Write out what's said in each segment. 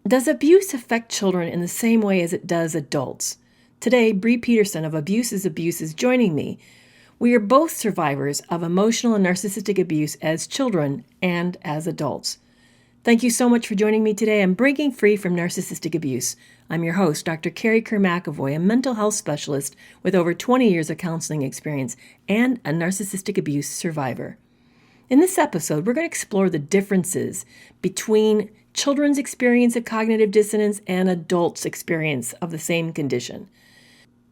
Does abuse affect children in the same way as it does adults? Today, Bri Peterson of Abuse is joining me. We are both survivors of emotional and narcissistic abuse as children and as adults. Thank you so much for joining me today on Breaking Free from Narcissistic Abuse. I'm your host, Dr. Carrie Kerr-McAvoy, a mental health specialist with over 20 years of counseling experience and a narcissistic abuse survivor. In this episode, we're going to explore the differences between children's experience of cognitive dissonance and adults' experience of the same condition.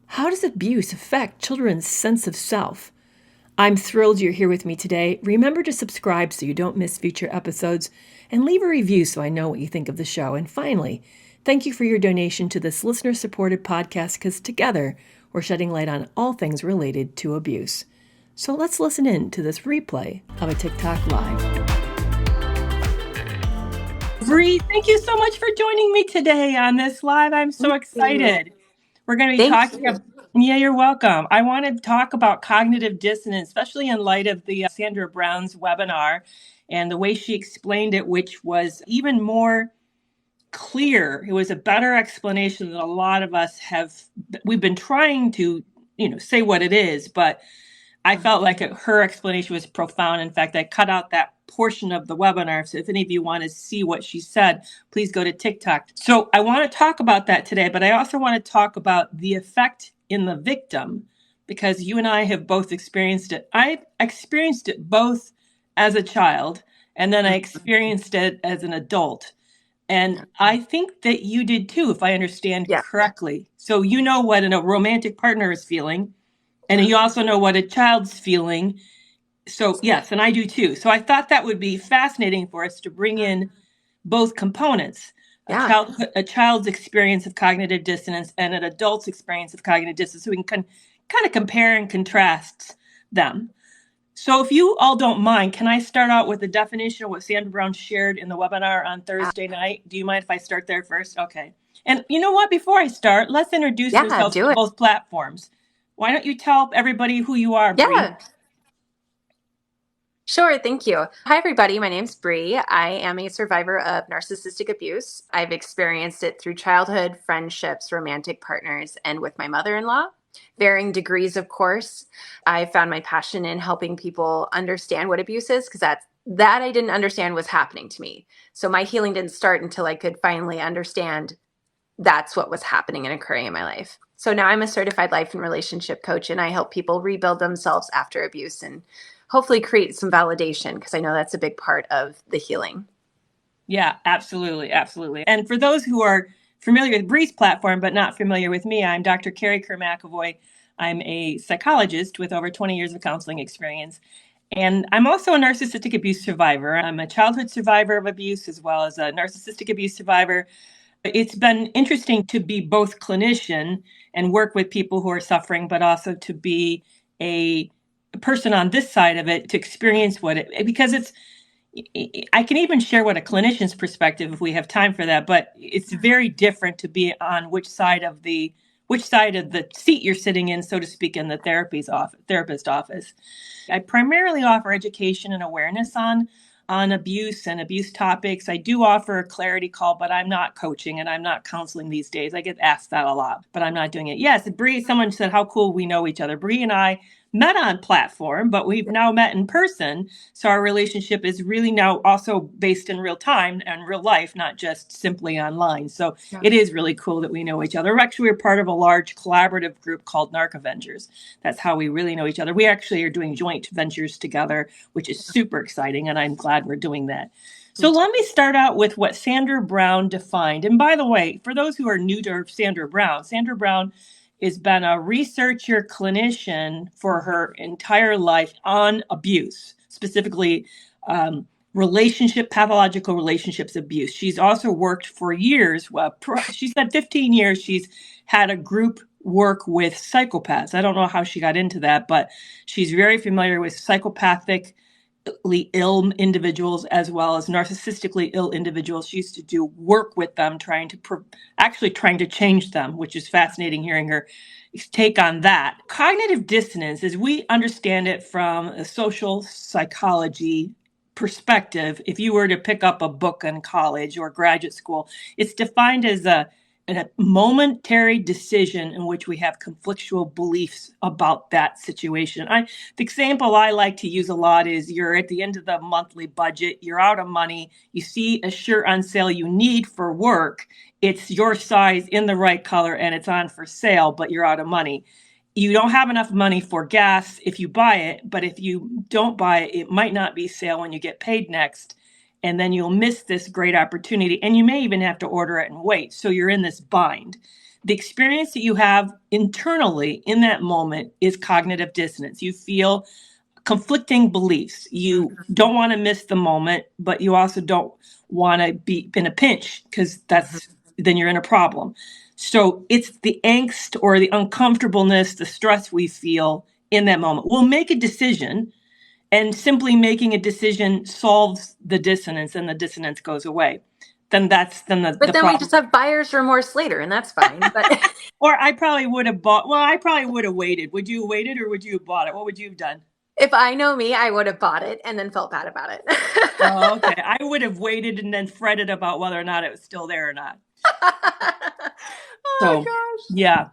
How does abuse affect children's sense of self? I'm thrilled you're here with me today. Remember to subscribe so you don't miss future episodes, and leave a review so I know what you think of the show. And finally, thank you for your donation to this listener-supported podcast, because together we're shedding light on all things related to abuse. So let's listen in to this replay of a TikTok Live. Bri, thank you so much for joining me today on this live. I'm so excited. We're going to be talking about, yeah, you're welcome. I want to talk about cognitive dissonance, especially in light of the Sandra Brown's webinar and the way she explained it, which was even more clear. It was a better explanation than a lot of us we've been trying to, say what it is, but I felt like her explanation was profound. In fact, I cut out that portion of the webinar. So if any of you want to see what she said, please go to TikTok. So I want to talk about that today, but I also want to talk about the effect in the victim, because you and I have both experienced it. I experienced it both as a child, and then I experienced it as an adult. And I think that you did too, if I understand correctly. So you know what a romantic partner is feeling. And you also know what a child's feeling. So yes, and I do too. So I thought that would be fascinating for us to bring in both components, a child's experience of cognitive dissonance and an adult's experience of cognitive dissonance, so we can kind of compare and contrast them. So if you all don't mind, can I start out with the definition of what Sandra Brown shared in the webinar on Thursday night? Do you mind if I start there first? Okay. And you know what? Before I start, let's introduce ourselves to both platforms. Why don't you tell everybody who you are, Bri? Yeah. Sure, thank you. Hi, everybody. My name's Bri. I am a survivor of narcissistic abuse. I've experienced it through childhood, friendships, romantic partners, and with my mother-in-law. Varying degrees, of course. I found my passion in helping people understand what abuse is, because that I didn't understand was happening to me. So my healing didn't start until I could finally understand that's what was happening and occurring in my life. So now I'm a certified life and relationship coach, and I help people rebuild themselves after abuse and hopefully create some validation, because I know that's a big part of the healing. Yeah, absolutely. Absolutely. And for those who are familiar with Bri's platform, but not familiar with me, I'm Dr. Carrie Kerr-McAvoy. I'm a psychologist with over 20 years of counseling experience. And I'm also a narcissistic abuse survivor. I'm a childhood survivor of abuse as well as a narcissistic abuse survivor. It's been interesting to be both clinician and work with people who are suffering, but also to be a person on this side of it, to experience because I can even share what a clinician's perspective if we have time for that, but it's very different to be on which side of the seat you're sitting in, so to speak, in the therapist office. I primarily offer education and awareness on abuse and abuse topics. I do offer a clarity call, but I'm not coaching and I'm not counseling these days. I get asked that a lot, but I'm not doing it. Yes, Bri, someone said how cool we know each other. Bri and I met on platform, but we've now met in person. So our relationship is really now also based in real time and real life, not just simply online. So it is really cool that we know each other. We're part of a large collaborative group called Narcavengers. That's how we really know each other. We actually are doing joint ventures together, which is super exciting. And I'm glad we're doing that. So let me start out with what Sandra Brown defined. And by the way, for those who are new to Sandra Brown has been a researcher clinician for her entire life on abuse, specifically pathological relationships abuse. She's also worked for years. She said 15 years she's had a group work with psychopaths. I don't know how she got into that, but she's very familiar with psychopathically ill individuals as well as narcissistically ill individuals. She used to do work with them, trying to change them, which is fascinating hearing her take on that. Cognitive dissonance, as we understand it from a social psychology perspective, if you were to pick up a book in college or graduate school, it's defined as a momentary decision in which we have conflictual beliefs about that situation. The example I like to use a lot is you're at the end of the monthly budget, you're out of money, you see a shirt on sale you need for work, it's your size in the right color and it's on for sale, but you're out of money. You don't have enough money for gas if you buy it, but if you don't buy it, it might not be sale when you get paid next. And then you'll miss this great opportunity. And you may even have to order it and wait. So you're in this bind. The experience that you have internally in that moment is cognitive dissonance. You feel conflicting beliefs. You don't want to miss the moment, but you also don't want to be in a pinch because then you're in a problem. So it's the angst or the uncomfortableness, the stress we feel in that moment. We'll make a decision, and simply making a decision solves the dissonance and the dissonance goes away. Then then we just have buyer's remorse later, and that's fine. But or I probably would have waited. Would you have waited or would you have bought it? What would you have done? If I know me, I would have bought it and then felt bad about it. Oh, okay. I would have waited and then fretted about whether or not it was still there or not. Oh, gosh. Yeah.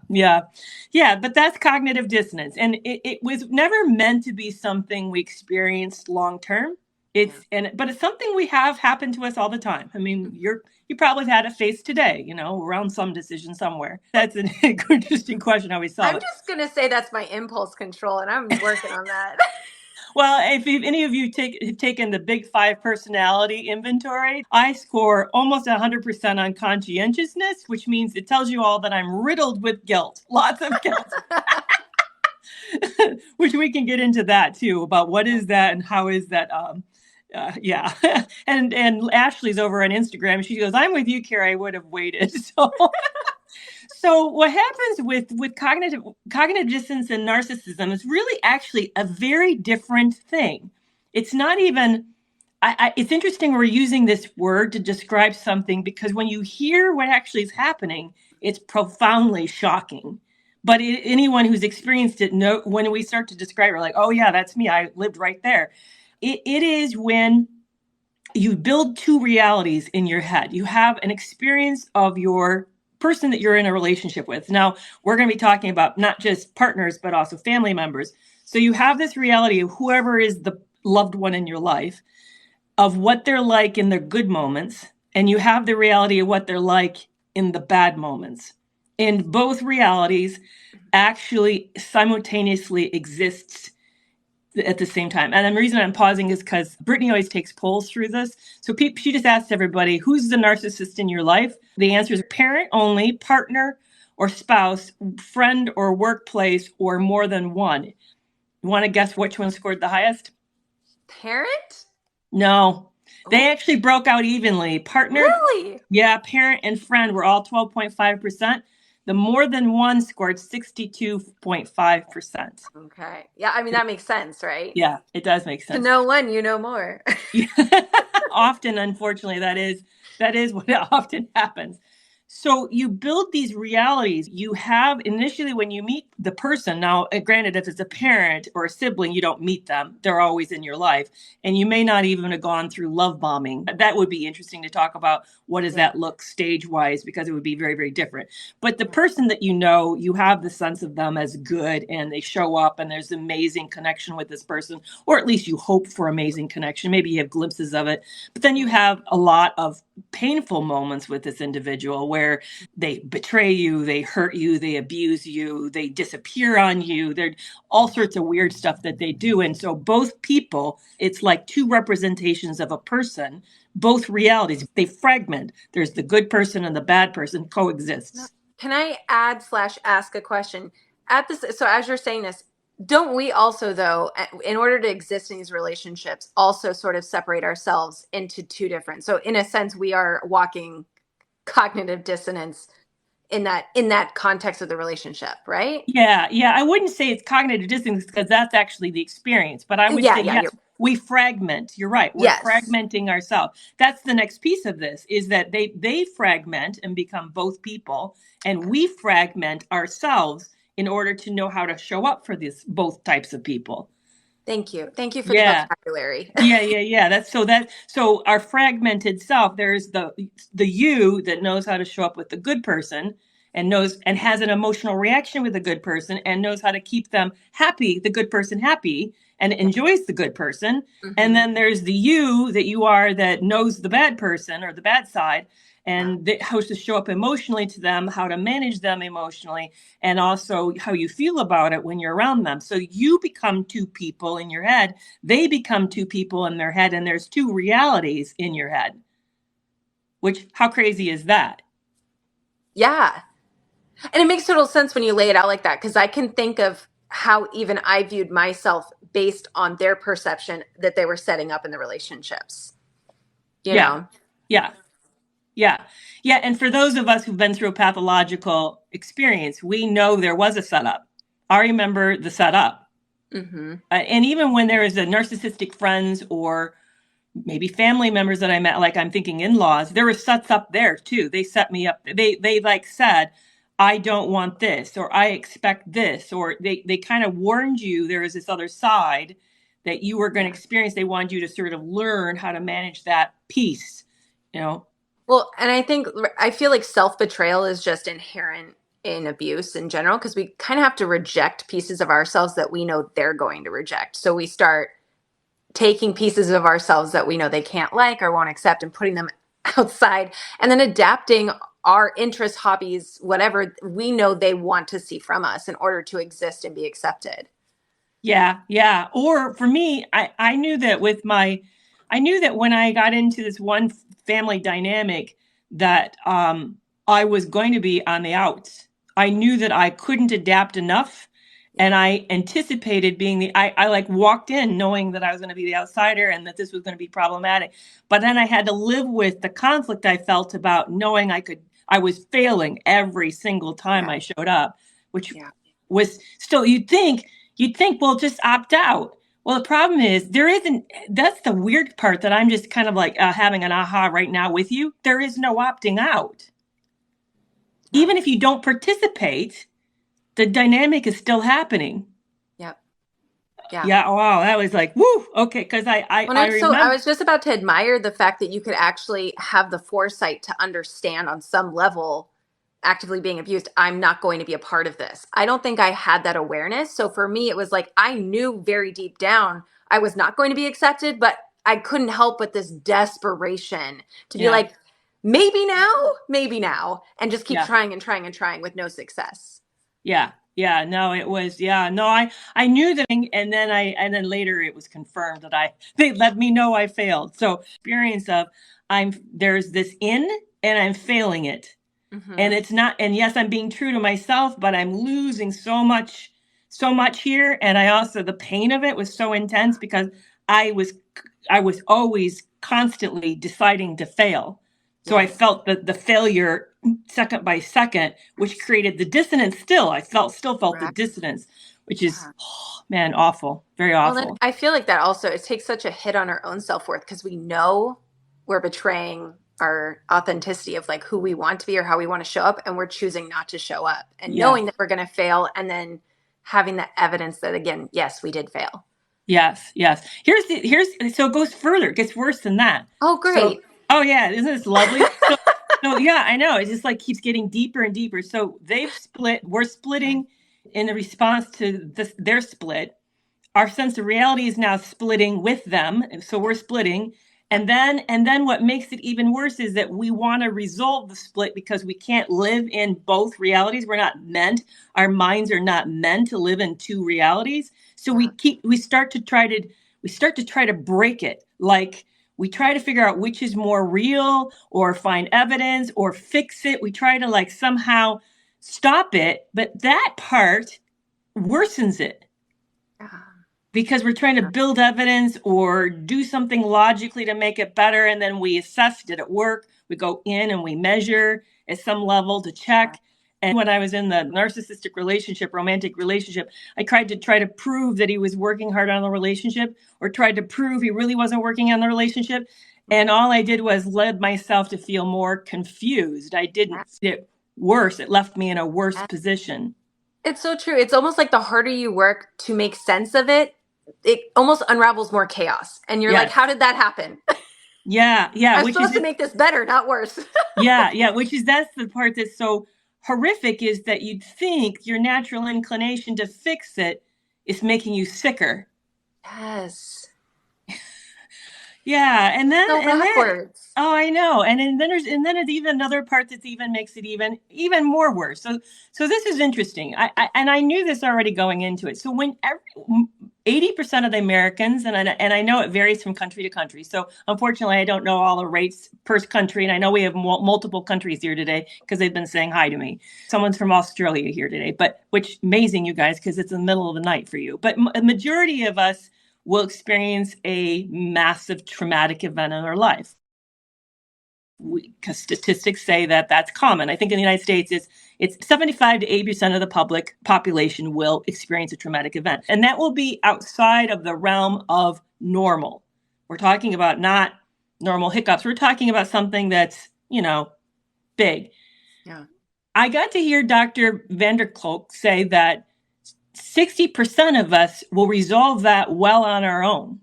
But that's cognitive dissonance. And it was never meant to be something we experienced long term. But it's something we have happen to us all the time. I mean, you probably had a face today, around some decision somewhere. That's an interesting question how we solve it. I'm just going to say that's my impulse control, and I'm working on that. Well, if any of you have taken the Big 5 personality inventory, I score almost 100% on conscientiousness, which means it tells you all that I'm riddled with guilt, lots of guilt. Which we can get into that too, about what is that and how is that. Yeah. And Ashley's over on Instagram. She goes, I'm with you, Carrie. I would have waited. So what happens with cognitive dissonance and narcissism is really actually a very different thing. It's not even, it's interesting we're using this word to describe something because when you hear what actually is happening, it's profoundly shocking. But anyone who's experienced it, when we start to describe it, we're like, oh yeah, that's me. I lived right there. It is when you build two realities in your head. You have an experience of your person that you're in a relationship with. Now, we're going to be talking about not just partners, but also family members. So you have this reality of whoever is the loved one in your life, of what they're like in their good moments, and you have the reality of what they're like in the bad moments. And both realities actually simultaneously exist at the same time. And the reason I'm pausing is because Brittany always takes polls through this. So she just asks everybody, who's the narcissist in your life? The answer is parent only, partner or spouse, friend or workplace, or more than one. You want to guess which one scored the highest? Parent? No. They actually broke out evenly. Partner? Really? Yeah, parent and friend were all 12.5%. The more than one scored 62.5%. Okay. Yeah, I mean, that makes sense, right? Yeah, it does make sense. To know one, you know more. Often, unfortunately, that is what often happens. So you build these realities. You have initially when you meet the person, now granted, if it's a parent or a sibling, you don't meet them. They're always in your life. And you may not even have gone through love bombing. That would be interesting to talk about. What does that look stage-wise? Because it would be very, very different. But the person that you have the sense of them as good and they show up and there's amazing connection with this person, or at least you hope for amazing connection. Maybe you have glimpses of it. But then you have a lot of painful moments with this individual where they betray you, they hurt you, they abuse you, they disappear on you. There's all sorts of weird stuff that they do. And so both people, it's like two representations of a person, both realities, they fragment. There's the good person and the bad person coexist. Can I add/ask a question? So as you're saying this, don't we also, though, in order to exist in these relationships, also sort of separate ourselves into two different? So in a sense, we are walking cognitive dissonance in that context of the relationship, right? Yeah. I wouldn't say it's cognitive dissonance because that's actually the experience, but I would say yes, we fragment. You're right. We're fragmenting ourselves. That's the next piece of this is that they fragment and become both people, and we fragment ourselves in order to know how to show up for both types of people. Thank you. Thank you for the Yeah. vocabulary. Yeah. So our fragmented self, there's the you that knows how to show up with the good person and knows and has an emotional reaction with the good person and knows how to keep them happy, the good person happy and enjoys the good person. And Hmm. then there's the you that you are that knows the bad person or the bad side and how to show up emotionally to them, how to manage them emotionally, and also how you feel about it when you're around them. So you become two people in your head, they become two people in their head, and there's two realities in your head. Which, how crazy is that? Yeah. And it makes total sense when you lay it out like that, because I can think of how even I viewed myself based on their perception that they were setting up in the relationships, you Yeah, know? yeah, yeah, yeah. And for those of us who've been through a pathological experience, we know there was a setup. I remember the setup. Mm-hmm. And even when there is a narcissistic friends or maybe family members that I met, like I'm thinking in-laws, there were sets up there too. They set me up. They like said, I don't want this, or I expect this, or they kind of warned you there is this other side that you were going to experience. They wanted you to sort of learn how to manage that piece, you know? Well, and I feel like self-betrayal is just inherent in abuse in general, because we kind of have to reject pieces of ourselves that we know they're going to reject. So we start taking pieces of ourselves that we know they can't like or won't accept and putting them outside, and then adapting our interests, hobbies, whatever we know they want to see from us in order to exist and be accepted. Yeah. Or for me, I knew that I knew that when I got into this one family dynamic that I was going to be on the outs. I knew that I couldn't adapt enough. And I anticipated being I like walked in knowing that I was going to be the outsider and that this was going to be problematic. But then I had to live with the conflict I felt about knowing I was failing every single time Yeah. I showed up, which Yeah. was still, you'd think, well, just opt out. Well, the problem is there isn't, that's the weird part that I'm just kind of like having an aha right now with you. There is no opting out. No. Even if you don't participate, the dynamic is still happening. Yep. Yeah. Yeah. Wow. That was like, woo. Okay. Cause Well, I so I remember. was just about to admire the fact that you could actually have the foresight to understand on some level, actively being abused, I'm not going to be a part of this. I don't think I had that awareness. So for me, it was like I knew very deep down I was not going to be accepted, but I couldn't help but this desperation to be Yeah. like, maybe now, and just keep Yeah. trying and trying and trying with no success. Yeah. No, it was, yeah. No, I knew that. And then later it was confirmed that they let me know I failed. So experience of there's this in and I'm failing it. And Mm-hmm. it's not, and yes, I'm being true to myself, but I'm losing so much here. And I also, the pain of it was so intense because I was, I was always constantly deciding to fail. So I Yes. felt the failure second by second, which created the dissonance still. Still felt the Right. dissonance, which is, Yeah. oh, man, awful, very Well, then awful. I feel like that also it takes such a hit on our own self-worth because we know we're betraying our authenticity of like who we want to be or how we want to show up, and we're choosing not to show up and Yeah. knowing that we're going to fail, and then having the evidence that again, yes, we did fail. Yes. Here's so it goes further. It gets worse than that. Oh, So, great. oh yeah, isn't this lovely? So yeah, I know. It just like keeps getting deeper and deeper. So they've split. We're splitting in the response to their split. Our sense of reality is now splitting with them. So we're splitting. Yep. And then what makes it even worse is that we want to resolve the split because we can't live in both realities. We're not meant, our minds are not meant to live in two realities. So we start to try to break it. Like we try to figure out which is more real or find evidence or fix it. We try to like somehow stop it, but that part worsens it Yeah. because we're trying to build evidence or do something logically to make it better. And then we assess, did it work? We go in and we measure at some level to check. And when I was in the narcissistic relationship, romantic relationship, I tried to prove that he was working hard on the relationship or tried to prove he really wasn't working on the relationship. And all I did was led myself to feel more confused. I didn't it worse. It left me in a worse position. It's so true. It's almost like the harder you work to make sense of it, it almost unravels more chaos. And you're like, Yes. how did that happen? Yeah. I'm Which supposed is to make this better, not worse. that's the part that's so horrific, is that you'd think your natural inclination to fix it is making you sicker. Yes. Yeah, So and then backwards. oh, I know. And then it's even another part that's even makes it even more worse. So this is interesting. And I knew this already going into it. So when 80% of the Americans, and I know it varies from country to country. So unfortunately, I don't know all the rates per country, and I know we have multiple countries here today because they've been saying hi to me. Someone's from Australia here today, but which amazing, you guys, because it's in the middle of the night for you. But a majority of us will experience a massive traumatic event in our life. Because statistics say that that's common. I think in the United States, it's 75 to 80% of the public population will experience a traumatic event. And that will be outside of the realm of normal. We're talking about not normal hiccups. We're talking about something that's, big. Yeah. I got to hear Dr. Vanderkolk say that 60% of us will resolve that well on our own.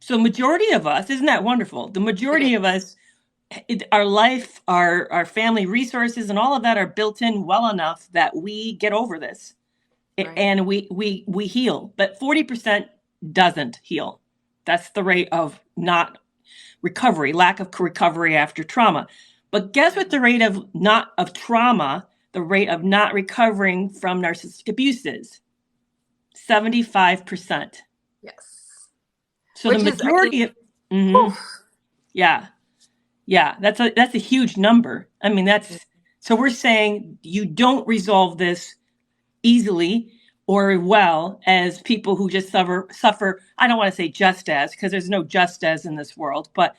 So majority of us, isn't that wonderful? The majority of us, our life, our family resources and all of that are built in well enough that we get over this. Right. And we heal. But 40% doesn't heal. That's the rate of not recovery, lack of recovery after trauma. But guess what the rate of trauma, the rate of not recovering from narcissistic abuse is? 75%. Yes. So the majority of, yeah, that's a huge number. I mean, so we're saying you don't resolve this easily or well as people who just suffer. I don't want to say just as, because there's no just as in this world, but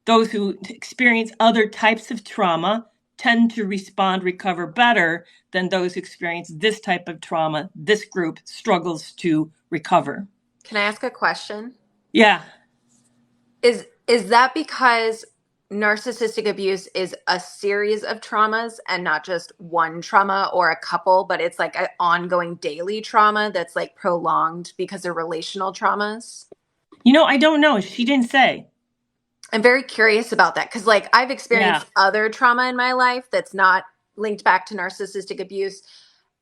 those who experience other types of trauma tend to recover better than those who experience this type of trauma. This group struggles to recover. Can I ask a question? Yeah. Is that because narcissistic abuse is a series of traumas and not just one trauma or a couple, but it's like an ongoing daily trauma that's like prolonged because of relational traumas? I don't know. She didn't say. I'm very curious about that because like I've experienced other trauma in my life that's not linked back to narcissistic abuse.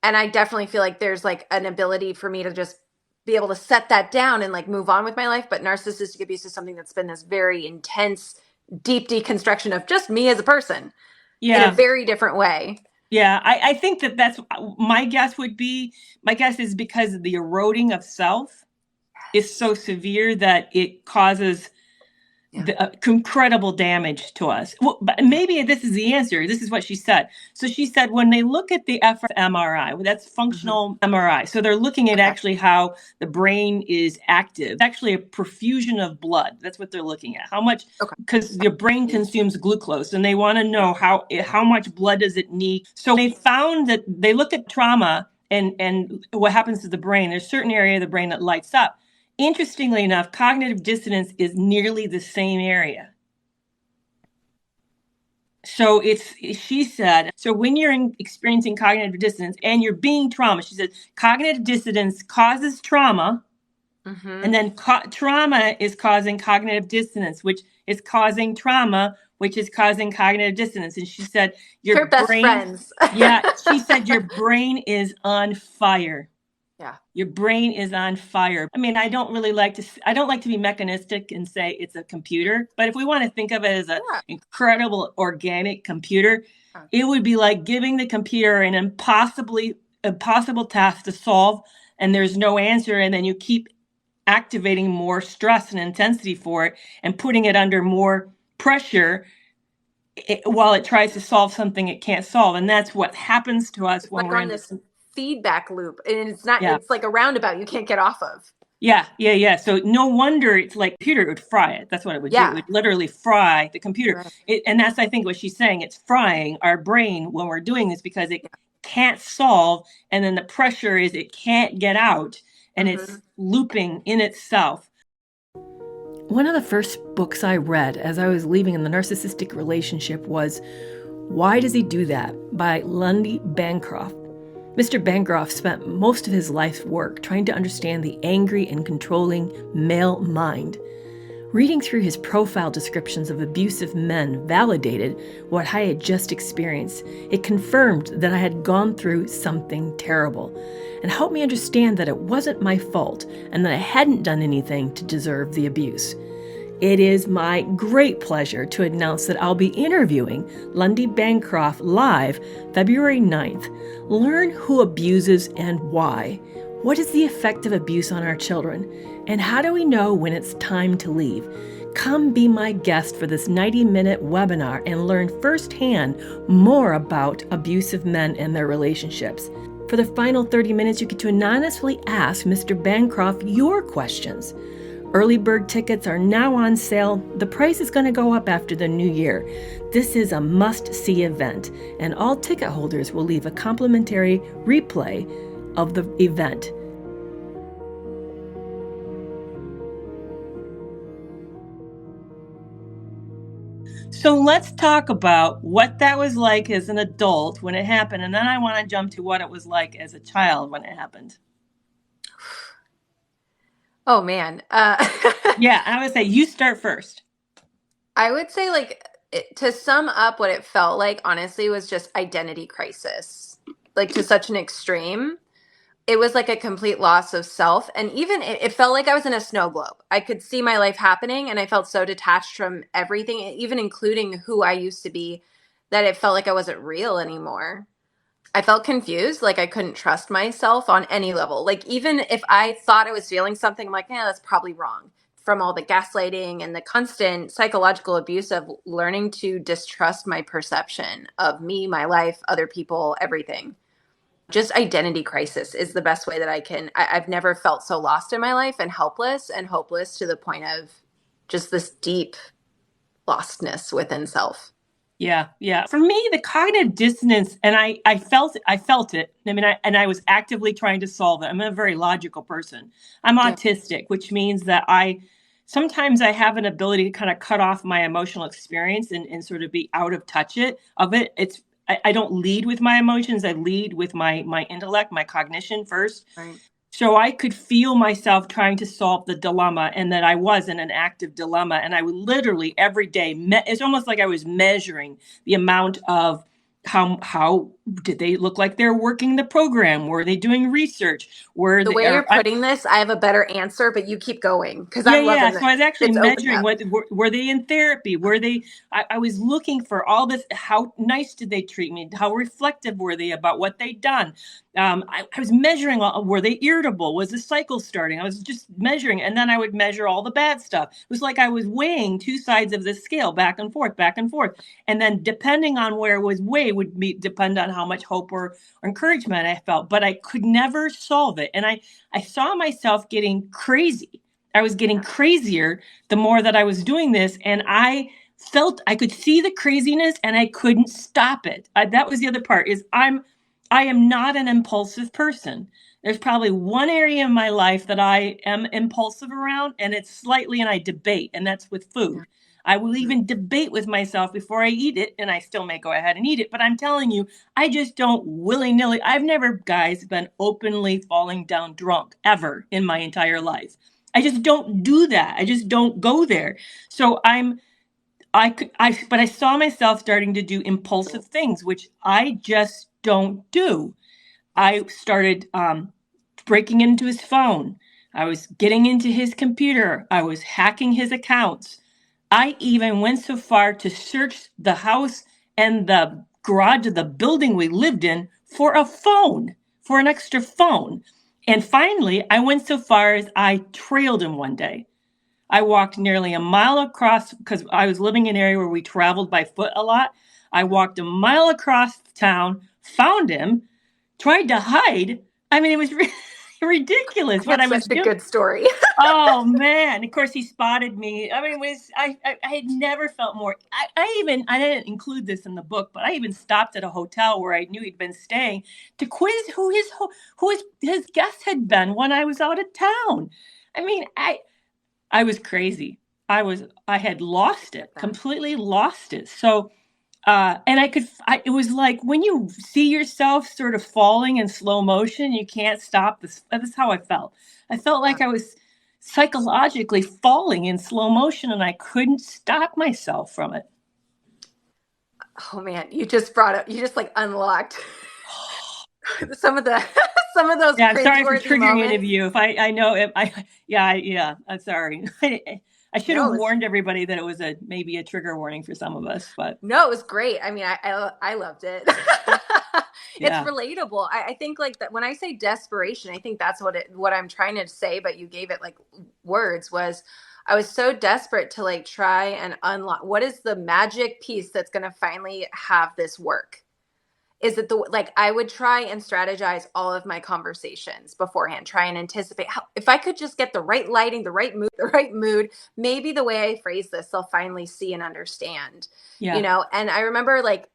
And I definitely feel like there's like an ability for me to just be able to set that down and like move on with my life. But narcissistic abuse is something that's been this very intense, deep deconstruction of just me as a person in a very different way. Yeah, I think that's my guess is because the eroding of self is so severe that it causes incredible damage to us. Well, but maybe this is the answer. This is what she said. So she said when they look at the fMRI, that's functional MRI. So they're looking at actually how the brain is active. It's actually a perfusion of blood. That's what they're looking at. How much, because your brain consumes glucose, and they want to know how much blood does it need. So they found that they looked at trauma and what happens to the brain. There's a certain area of the brain that lights up. Interestingly enough, cognitive dissonance is nearly the same area. So she said, so when you're experiencing cognitive dissonance and you're being trauma, she said, cognitive dissonance causes trauma, and then trauma is causing cognitive dissonance, which is causing trauma, which is causing cognitive dissonance. And she said, your best friends. She said, your brain is on fire. Yeah. Your brain is on fire. I mean, I don't like to be mechanistic and say it's a computer, but if we want to think of it as an incredible organic computer, it would be like giving the computer an impossible task to solve, and there's no answer, and then you keep activating more stress and intensity for it and putting it under more pressure while it tries to solve something it can't solve. And that's what happens to us when we're in this feedback loop, and it's like a roundabout you can't get off of. Yeah. So no wonder it's like computer would fry it. That's what it would do. It would literally fry the computer. Right. And that's, I think, what she's saying. It's frying our brain when we're doing this because it can't solve. And then the pressure is it can't get out, and it's looping in itself. One of the first books I read as I was leaving in the narcissistic relationship was Why Does He Do That? By Lundy Bancroft. Mr. Bancroft spent most of his life's work trying to understand the angry and controlling male mind. Reading through his profile descriptions of abusive men validated what I had just experienced. It confirmed that I had gone through something terrible and helped me understand that it wasn't my fault and that I hadn't done anything to deserve the abuse. It is my great pleasure to announce that I'll be interviewing Lundy Bancroft live February 9th. Learn who abuses and why. What is the effect of abuse on our children? And how do we know when it's time to leave? Come be my guest for this 90-minute webinar and learn firsthand more about abusive men and their relationships. For the final 30 minutes, you get to anonymously ask Mr. Bancroft your questions. Early bird tickets are now on sale. The price is going to go up after the new year. This is a must-see event, and all ticket holders will leave a complimentary replay of the event. So let's talk about what that was like as an adult when it happened, and then I want to jump to what it was like as a child when it happened. Oh man. Yeah, I would say you start first. I would say to sum up what it felt like, honestly, was just identity crisis. Like to such an extreme. It was like a complete loss of self. And even it felt like I was in a snow globe. I could see my life happening and I felt so detached from everything, even including who I used to be, that it felt like I wasn't real anymore. I felt confused, like I couldn't trust myself on any level. Like even if I thought I was feeling something, I'm like, yeah, that's probably wrong. From all the gaslighting and the constant psychological abuse of learning to distrust my perception of me, my life, other people, everything. Just identity crisis is the best way that I've never felt so lost in my life and hopeless to the point of just this deep lostness within self. Yeah, yeah. For me, the cognitive dissonance, and I felt it. I mean, I was actively trying to solve it. I'm a very logical person. I'm autistic, which means that sometimes I have an ability to kind of cut off my emotional experience and sort of be out of touch of it. I don't lead with my emotions. I lead with my intellect, my cognition first. Right. So I could feel myself trying to solve the dilemma and that I was in an active dilemma. And I would literally every day, it's almost like I was measuring the amount of how did they look like they're working the program? Were they doing research? The way you're putting this, I have a better answer, but you keep going because I'm loving this. So I was actually measuring were they in therapy? Were they? I was looking for all this. How nice did they treat me? How reflective were they about what they'd done? I was measuring. Were they irritable? Was the cycle starting? I was just measuring, and then I would measure all the bad stuff. It was like I was weighing two sides of the scale, back and forth, and then depending on where it was weighed would depend on how much hope or encouragement I felt. But I could never solve it, and I saw myself getting crazy. I was getting crazier the more that I was doing this, and I felt I could see the craziness, and I couldn't stop it. That was the other part. I am not an impulsive person. There's probably one area in my life that I am impulsive around, and it's slightly, and I debate, and that's with food. I will even debate with myself before I eat it, and I still may go ahead and eat it. But I'm telling you, I just don't willy-nilly. I've never, guys, been openly falling down drunk ever in my entire life. I just don't do that. I just don't go there. So but I saw myself starting to do impulsive things, which I just don't do. I started breaking into his phone. I was getting into his computer. I was hacking his accounts. I even went so far to search the house and the garage of the building we lived in for a phone, for an extra phone. And finally, I went so far as I trailed him one day. I walked nearly a mile across because I was living in an area where we traveled by foot a lot. I walked a mile across town, found him, tried to hide. I mean, it was ridiculous what I was doing. That's such a good story. Oh man! Of course, he spotted me. I mean, I had never felt more. I didn't include this in the book, but I even stopped at a hotel where I knew he'd been staying to quiz who his guest had been when I was out of town. I mean, I was crazy. I had lost it, completely lost it. So And it was like when you see yourself sort of falling in slow motion, you can't stop this. That's how I felt. I felt like I was psychologically falling in slow motion and I couldn't stop myself from it. Oh man, you just brought up, you just like unlocked some of the some of those Yeah, I'm sorry for cringeworthy triggering any of moments. you. If I know if yeah, I'm sorry. I should have No, warned everybody that it was maybe a trigger warning for some of us, but no, it was great. I mean, I loved it. It's yeah, relatable. I think like that when I say desperation, I think that's what I'm trying to say, but you gave it like words was I was so desperate to like try and unlock what is the magic piece that's going to finally have this work. Is it the like I would try and strategize all of my conversations beforehand, try and anticipate how if I could just get the right lighting, the right mood, maybe the way I phrase this, they'll finally see and understand, yeah, And I remember like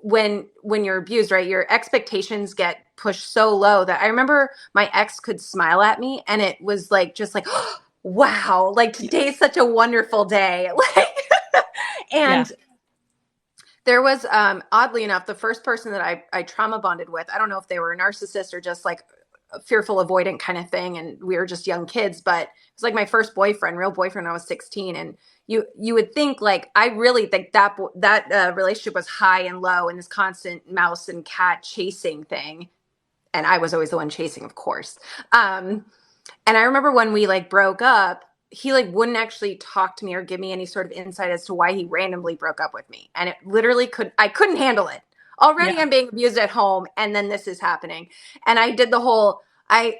when you're abused, right, your expectations get pushed so low that I remember my ex could smile at me and it was like just like wow, like yeah, today's such a wonderful day. Like yeah, and there was oddly enough the first person that I trauma bonded with, I don't know if they were a narcissist or just like a fearful avoidant kind of thing and we were just young kids, but it was like my first boyfriend, real boyfriend when I was 16. And you would think like I really think that relationship was high and low and this constant mouse and cat chasing thing, and I was always the one chasing, of course. And I remember when we like broke up, he like wouldn't actually talk to me or give me any sort of insight as to why he randomly broke up with me. And it literally I couldn't handle it. Already yeah, I'm being abused at home and then this is happening. And I did the whole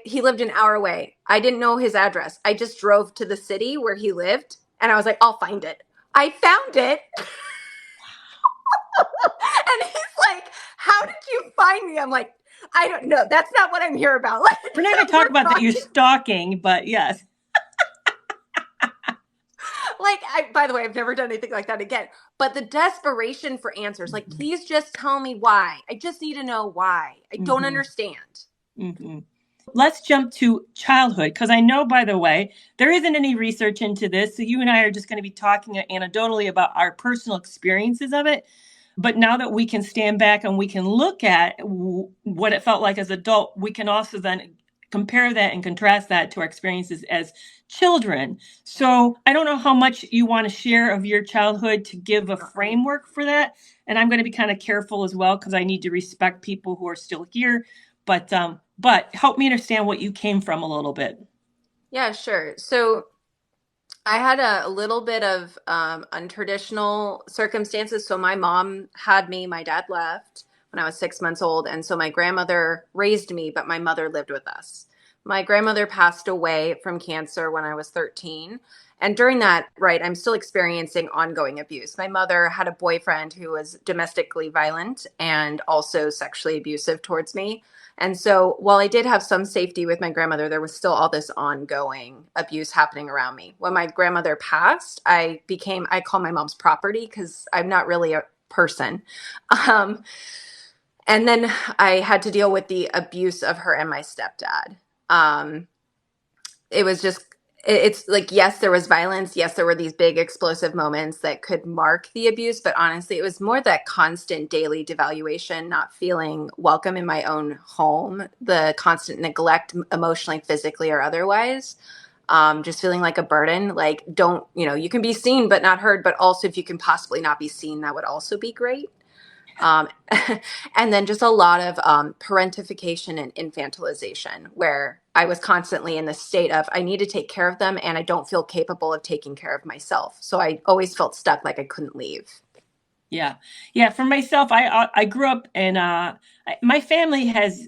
he lived an hour away. I didn't know his address. I just drove to the city where he lived and I was like, I'll find it. I found it. And he's like, how did you find me? I'm like, I don't know. That's not what I'm here about. Like, we're not going to talk about that you're stalking, but yes, like by the way, I've never done anything like that again, but the desperation for answers, like please just tell me why. I just need to know why. I don't mm-hmm. understand. Mm-hmm. Let's jump to childhood, because I know, by the way, there isn't any research into this, so you and I are just going to be talking anecdotally about our personal experiences of it. But now that we can stand back and we can look at what it felt like as adult, we can also then compare that and contrast that to our experiences as children. So I don't know how much you want to share of your childhood to give a framework for that. And I'm going to be kind of careful as well because I need to respect people who are still here. But help me understand what you came from a little bit. Yeah, sure. So I had a little bit of untraditional circumstances. So my mom had me, my dad left when I was 6 months old. And so my grandmother raised me, but my mother lived with us. My grandmother passed away from cancer when I was 13. And during that, right, I'm still experiencing ongoing abuse. My mother had a boyfriend who was domestically violent and also sexually abusive towards me. And so while I did have some safety with my grandmother, there was still all this ongoing abuse happening around me. When my grandmother passed, I call my mom's property because I'm not really a person. Um, and then I had to deal with the abuse of her and my stepdad. Um, it was just it's like, yes, there was violence, yes, there were these big explosive moments that could mark the abuse, but honestly it was more that constant daily devaluation, not feeling welcome in my own home, the constant neglect emotionally, physically, or otherwise, just feeling like a burden. Like, don't, you can be seen but not heard, but also if you can possibly not be seen, that would also be great. um, and then just a lot of parentification and infantilization, where I was constantly in the state of I need to take care of them and I don't feel capable of taking care of myself. So I always felt stuck, like I couldn't leave. Yeah. Yeah. For myself, I grew up in, my family has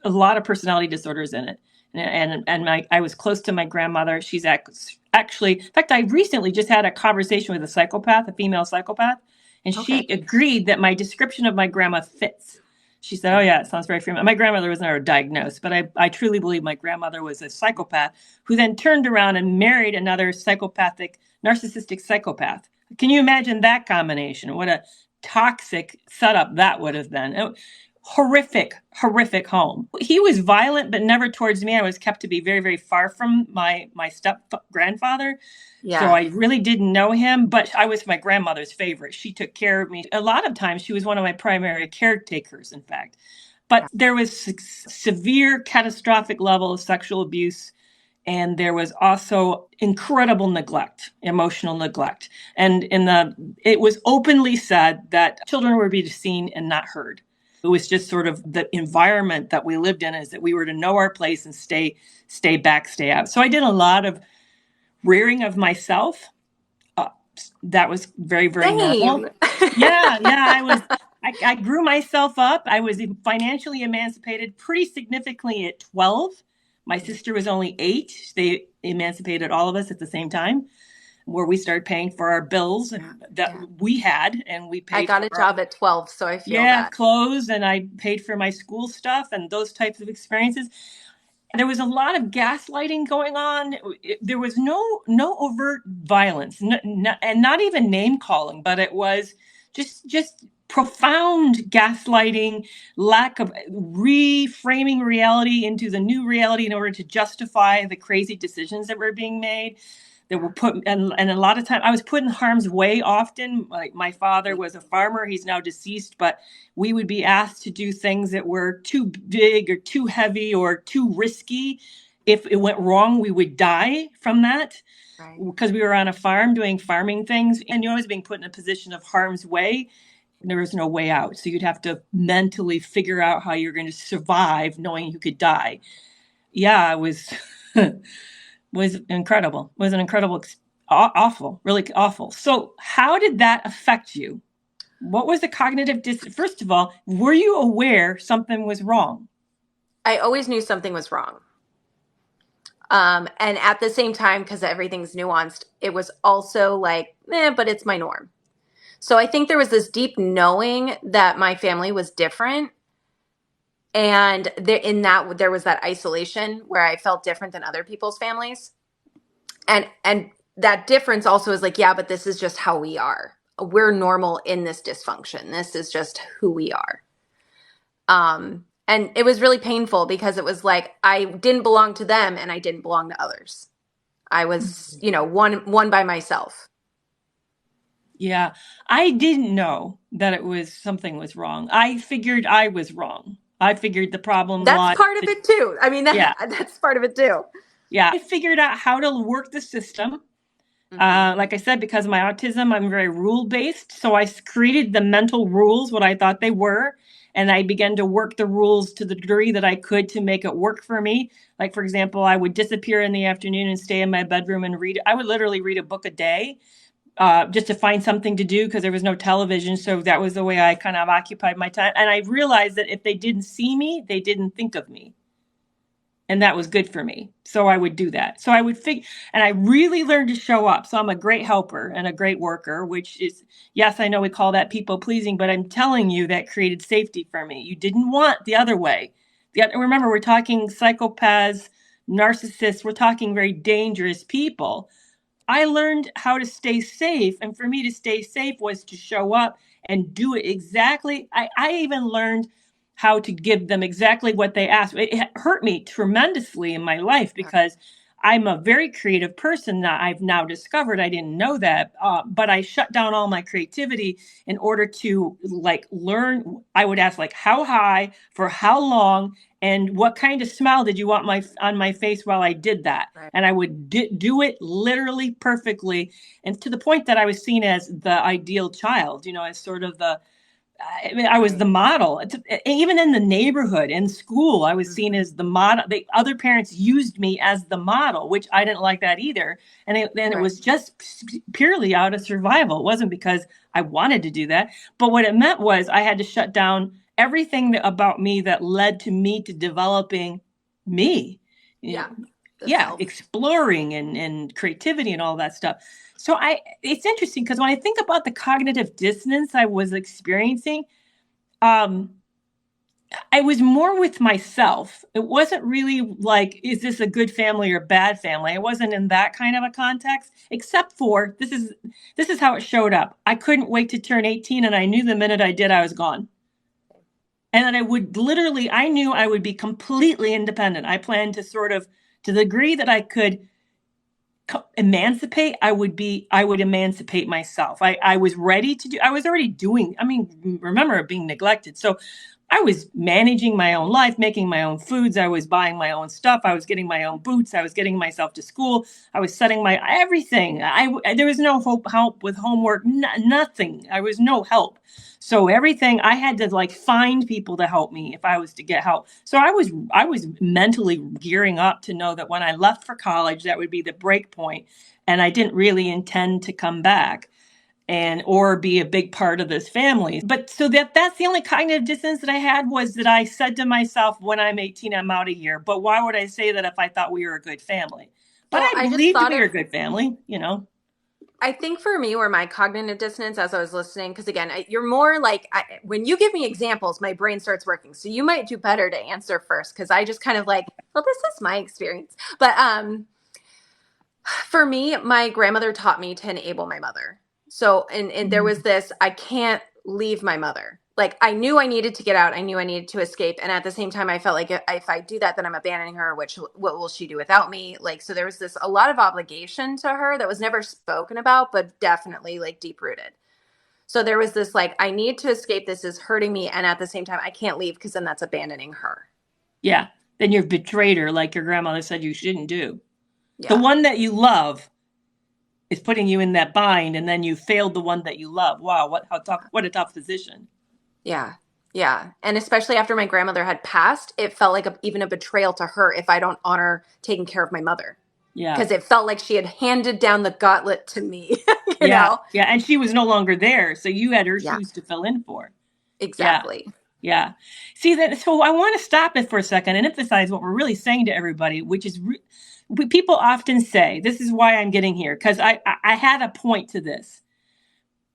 a lot of personality disorders in it. And I was close to my grandmother. She's actually, in fact, I recently just had a conversation with a psychopath, a female psychopath, and she Okay. agreed that my description of my grandma fits. She said, "Oh yeah, it sounds very familiar." My grandmother was never diagnosed, but I truly believe my grandmother was a psychopath who then turned around and married another narcissistic psychopath. Can you imagine that combination? What a toxic setup that would have been. horrific home. He was violent, but never towards me. I was kept to be very, very far from my step grandfather. So Yeah. I really didn't know him, but I was my grandmother's favorite. She took care of me. A lot of times she was one of my primary caretakers, in fact. But there was severe catastrophic level of sexual abuse. And there was also incredible neglect, emotional neglect. And it was openly said that children were to be seen and not heard. It was just sort of the environment that we lived in, is that we were to know our place and stay back, stay out. So I did a lot of rearing of myself. That was very, very normal. Yeah. I grew myself up. I was financially emancipated pretty significantly at 12. My sister was only 8. They emancipated all of us at the same time, where we started paying for our bills that we had, and we paid. I got a job at 12, so I feel that. Clothes, and I paid for my school stuff and those types of experiences. There was a lot of gaslighting going on. There was no overt violence, and not even name calling, but it was just profound gaslighting, lack of reframing reality into the new reality in order to justify the crazy decisions that were being made. That were put, and a lot of time I was put in harm's way often. Like, my father was a farmer. He's now deceased, but we would be asked to do things that were too big or too heavy or too risky. If it went wrong, we would die from that, because we were on a farm doing farming things, and you're always being put in a position of harm's way. There was no way out. So you'd have to mentally figure out how you're going to survive knowing you could die. Yeah, it was was incredible. It was an incredible, awful, really awful. So how did that affect you? What was the cognitive First of all, were you aware something was wrong? I always knew something was wrong. And at the same time, because everything's nuanced, it was also like, but it's my norm. So I think there was this deep knowing that my family was different. And there was that isolation where I felt different than other people's families. And that difference also is like, yeah, but this is just how we are. We're normal in this dysfunction. This is just who we are. And it was really painful because it was like I didn't belong to them and I didn't belong to others. I was, one by myself. Yeah, I didn't know that something was wrong. I figured I was wrong. I figured the problem. That's part of it too. I mean, that's part of it too. Yeah, I figured out how to work the system. Like I said, because of my autism, I'm very rule-based. So I created the mental rules, what I thought they were. And I began to work the rules to the degree that I could to make it work for me. Like, for example, I would disappear in the afternoon and stay in my bedroom and read. I would literally read a book a day, just to find something to do, because there was no television. So that was the way I kind of occupied my time. And I realized that if they didn't see me, they didn't think of me. And that was good for me. So I would do that. So I would and I really learned to show up. So I'm a great helper and a great worker, which is, yes, I know we call that people pleasing, but I'm telling you that created safety for me. You didn't want the other way. Remember, we're talking psychopaths, narcissists. We're talking very dangerous people. I learned how to stay safe. And for me to stay safe was to show up and do it exactly. I even learned how to give them exactly what they asked. It hurt me tremendously in my life because I'm a very creative person that I've now discovered. I didn't know that, but I shut down all my creativity in order to learn. I would ask how high, for how long, and what kind of smile did you want on my face while I did that? Right. And I would do it literally perfectly, and to the point that I was seen as the ideal child, as sort of I was the model. Even in the neighborhood, in school, I was seen as the model. Other parents used me as the model, which I didn't like that either. And it was just purely out of survival. It wasn't because I wanted to do that. But what it meant was I had to shut down everything about me that led to me to developing me. Exploring and creativity and all that stuff. So it's interesting because when I think about the cognitive dissonance I was experiencing, I was more with myself. It wasn't really like, is this a good family or bad family? I wasn't in that kind of a context, except for this is how it showed up. I couldn't wait to turn 18, and I knew the minute I did, I was gone. And then I knew I would be completely independent. I planned to to the degree that I could emancipate, I would emancipate myself. I was ready to I was already doing, remember being neglected. So I was managing my own life, making my own foods. I was buying my own stuff. I was getting my own boots. I was getting myself to school. I was setting my everything. There was no help with homework, nothing. I was no help. So everything I had to find people to help me if I was to get help. So I was mentally gearing up to know that when I left for college, that would be the break point, and I didn't really intend to come back or be a big part of this family. But so that's the only kind of distance that I had, was that I said to myself, when I'm 18, I'm out of here. But why would I say that if I thought we were a good family? But I believed we were a good family, I think for me, where my cognitive dissonance, as I was listening, because again, you're more when you give me examples, my brain starts working. So you might do better to answer first, because I just kind of well, this is my experience. But for me, my grandmother taught me to enable my mother. So, and there was this, I can't leave my mother. I knew I needed to get out. I knew I needed to escape. And at the same time, I felt like if I do that, then I'm abandoning her, what will she do without me? So there was a lot of obligation to her that was never spoken about, but definitely deep rooted. So there was this, I need to escape. This is hurting me. And at the same time, I can't leave, because then that's abandoning her. Yeah. Then you've betrayed her, like your grandmother said you shouldn't do. Yeah. The one that you love is putting you in that bind, and then you failed the one that you love. Wow, what a tough position. Yeah. Yeah. And especially after my grandmother had passed, it felt like even a betrayal to her if I don't honor taking care of my mother. Yeah. Because it felt like she had handed down the gauntlet to me. you yeah. know? Yeah. And she was no longer there. So you had her shoes to fill in for. Exactly. Yeah. See that. So I want to stop it for a second and emphasize what we're really saying to everybody, which is people often say, this is why I'm getting here, because I had a point to this.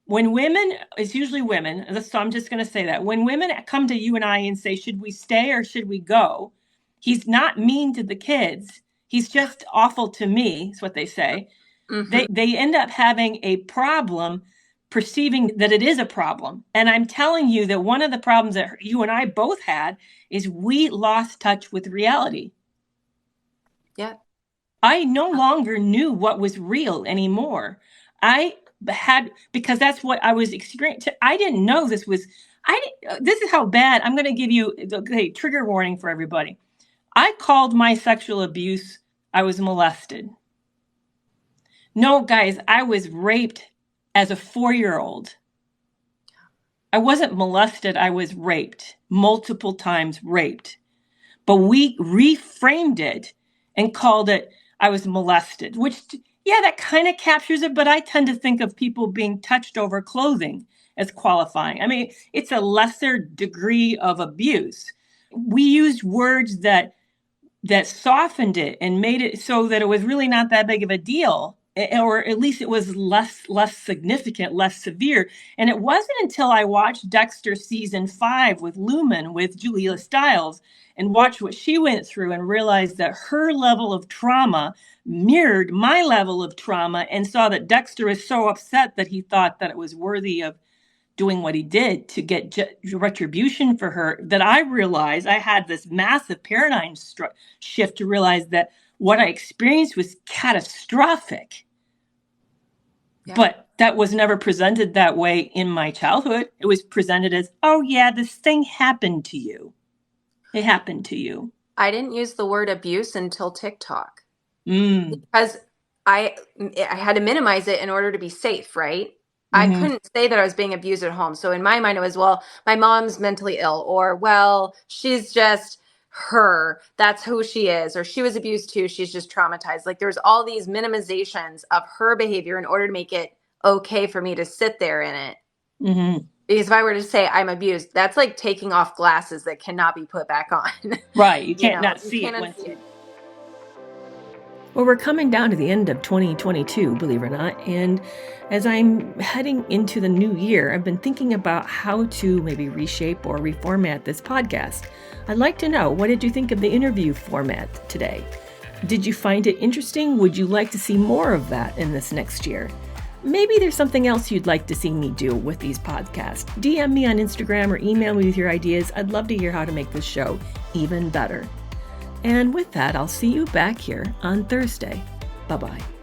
When women, it's usually women, so I'm just going to say that. When women come to you and I and say, should we stay or should we go? He's not mean to the kids. He's just awful to me, is what they say. Mm-hmm. They end up having a problem perceiving that it is a problem. And I'm telling you that one of the problems that you and I both had is we lost touch with reality. Yeah. I no longer knew what was real anymore. Because that's what I was experiencing. I didn't know this is how bad. I'm going to give you a trigger warning for everybody. I called my sexual abuse, I was molested. No, guys, I was raped as a 4-year-old. I wasn't molested, I was raped, multiple times raped. But we reframed it and called it, I was molested, which, yeah, that kind of captures it, but I tend to think of people being touched over clothing as qualifying. I mean, it's a lesser degree of abuse. We used words that softened it and made it so that it was really not that big of a deal, or at least it was less significant, less severe. And it wasn't until I watched Dexter season 5 with Lumen, with Julia Stiles, and watched what she went through and realized that her level of trauma mirrored my level of trauma, and saw that Dexter is so upset that he thought that it was worthy of doing what he did to get retribution for her, that I realized I had this massive paradigm shift to realize that what I experienced was catastrophic. Yeah. But that was never presented that way in my childhood. It was presented as, oh yeah, this thing happened to you. It happened to you. I didn't use the word abuse until TikTok. Because I had to minimize it in order to be safe, right? I couldn't say that I was being abused at home. So in my mind, it was, well, my mom's mentally ill, or, well, she's just her. That's who she is. Or she was abused too. She's just traumatized. There's all these minimizations of her behavior in order to make it okay for me to sit there in it. Mm-hmm. Because if I were to say I'm abused, that's like taking off glasses that cannot be put back on. Right. You can't not see it. Well, we're coming down to the end of 2022, believe it or not. And as I'm heading into the new year, I've been thinking about how to maybe reshape or reformat this podcast. I'd like to know, what did you think of the interview format today? Did you find it interesting? Would you like to see more of that in this next year? maybe there's something else you'd like to see me do with these podcasts. DM me on Instagram or email me with your ideas. I'd love to hear how to make this show even better. And with that, I'll see you back here on Thursday. Bye-bye.